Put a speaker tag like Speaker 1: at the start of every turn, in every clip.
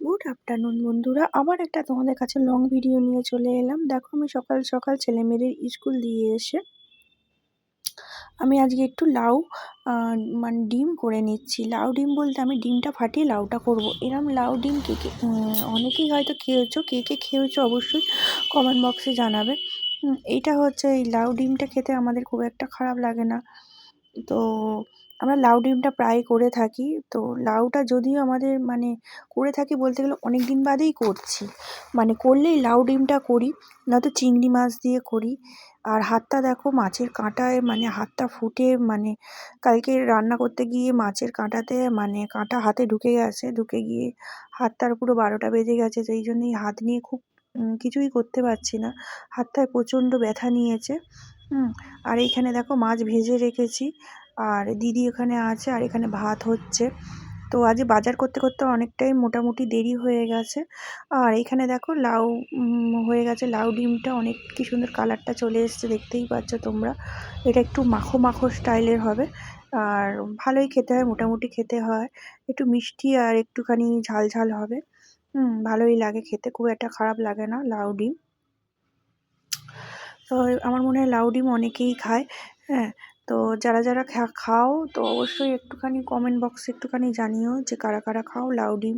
Speaker 1: Good afternoon বন্ধুরা, আবার একটা তোমাদের কাছে লং ভিডিও নিয়ে চলে এলাম। দেখো, আমি সকাল সকাল ছেলে মেয়েদের স্কুল দিয়ে এসে আমি আজকে একটু লাউ মানে ডিম করে নিচ্ছি। লাউ ডিম বলতে আমি ডিমটা ফাটিয়ে লাউটা করব। এরম লাউ ডিম কে কে অনেকেই হয়তো খেয়েছো, কে কে খেয়েছো অবশ্যই কমেন্ট বক্সে জানাবে। এইটা হচ্ছে, এই লাউ ডিমটা খেতে আমাদের খুব একটা খারাপ লাগে না। তো আমরা লাউ ডিমটা প্রায় করে থাকি। তো লাউটা যদিও আমাদের মানে করে থাকি বলতে গেলে অনেক দিন বাদেই করছি, মানে করলেই লাউ ডিমটা করি, নয়তো চিংড়ি মাছ দিয়ে করি। আর হাতটা দেখো, মাছের কাঁটায় মানে হাতটা ফুটে, মানে কালকে রান্না করতে গিয়ে মাছের কাঁটাতে মানে কাঁটা হাতে ঢুকে গেছে, ঢুকে গিয়ে হাতটার পুরো 12টা বেজে গেছে। সেই জন্যই হাত নিয়ে খুব কিছুই করতে পারছি না, হাতটায় প্রচণ্ড ব্যথা নিয়েছে। আর এইখানে দেখো মাছ ভেজে রেখেছি, আর দিদি এখানে আছে, আর এখানে ভাত হচ্ছে। তো আজ বাজার করতে করতে অনেকটাই মোটামুটি দেরি হয়ে গেছে। আর এখানে দেখো লাউ হয়ে গেছে, লাউ ডিমটা অনেক কি সুন্দর কালারটা চলে এসছে, দেখতেই পাচ্ছ তোমরা। এটা একটু মাখো মাখো স্টাইলের হবে, আর ভালোই খেতে হয়, মোটামুটি খেতে হয়। একটু মিষ্টি আর একটুখানি ঝাল ঝাল হবে। ভালোই লাগে খেতে, খুব একটা খারাপ লাগে না লাউ ডিম। তো আমার মনে হয় লাউ ডিম অনেকেই খায়। হ্যাঁ, তো যারা যারা খাও তো অবশ্যই একটুখানি কমেন্ট বক্সে একটুখানি জানিও যে কারা কারা খাও লাউ ডিম,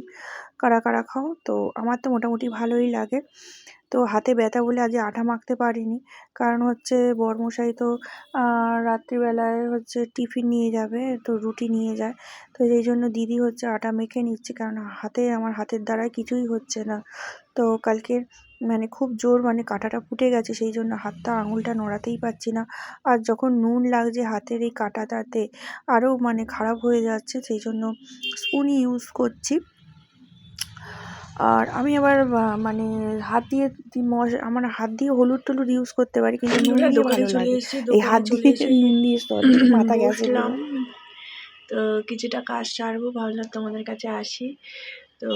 Speaker 1: কারা কারা খাও। তো আমার তো মোটামুটি ভালোই লাগে। তো হাতে ব্যথা বলে আজ আটা মাখতে পারিনি, কারণ হচ্ছে বরমশাই তো রাত্রিবেলায় হচ্ছে টিফিন নিয়ে যাবে, তো রুটি নিয়ে যায়। তো এই জন্য দিদি হচ্ছে আটা মেখে নিচ্ছে, কারণ আমার হাতের দ্বারায় কিছুই হচ্ছে না। তো কালকের মানে খুব জোর মানে কাঁটাটা ফুটে গেছে, সেই জন্য হাতটা আঙুলটা নড়াতেই পারছি না। আর যখন নুন লাগছে হাতের এই কাঁটাটাতে আরও মানে খারাপ হয়ে যাচ্ছে, সেই জন্য স্পুনই ইউজ করছি। আর আমি আবার মানে হাত দিয়ে আমার হাত দিয়ে হলুদ টলুদ ইউজ করতে পারি, কিন্তু নুন দিয়ে ভালো লাগে। এই হাত দিয়ে নুন দিয়ে মাথা গেছে পুরো।
Speaker 2: তো কিছুটা কাজ সারবো, ভাবলাম তোমাদের কাছে আসি। তো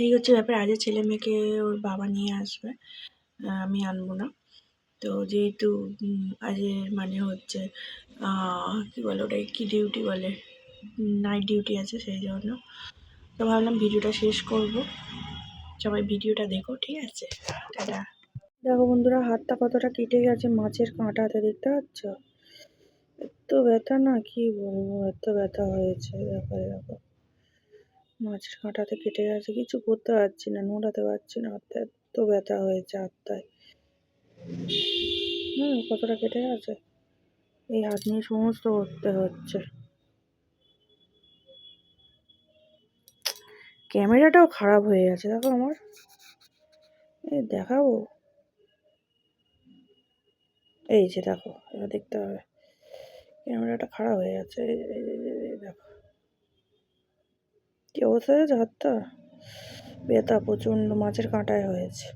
Speaker 2: এই হচ্ছে ব্যাপার, আজ ছেলে মেয়েকে ওর বাবা নিয়ে আসবে, আমি আনবো না। তো যেহেতু আজ মানে হচ্ছে কী বলে ওটাই, কী ডিউটি বলে, নাইট ডিউটি আছে, সেই জন্য তো ভাবলাম ভিডিওটা শেষ করব। সবাই ভিডিওটা দেখো, ঠিক আছে? টাটা।
Speaker 1: দেখো বন্ধুরা, হাতটা কতটা কেটে গেছে মাছের কাঁটাতে, দেখতে পাচ্ছ? এত ব্যথা না, কি বলবো, এত ব্যথা হয়েছে। দেখো দেখো, মাছের কাঁটাতে কেটে গেছে, কিছু করতে পারছি না, নড়াতে পারছি না, হাতটা এত ব্যথা হয়েছে হাতটায়। কতটা কেটে গেছে, এই হাত নিয়ে সমস্ত করতে হচ্ছে। ক্যামেরাটাও খারাপ হয়ে গেছে, দেখো আমার, দেখাবো, এই যে দেখো, এবার দেখতে হবে, ক্যামেরাটা খারাপ হয়ে গেছে। এই দেখো কি অবস্থা হয়েছে হাতটা, ব্যথা প্রচণ্ড মাছের কাঁটায় হয়েছে।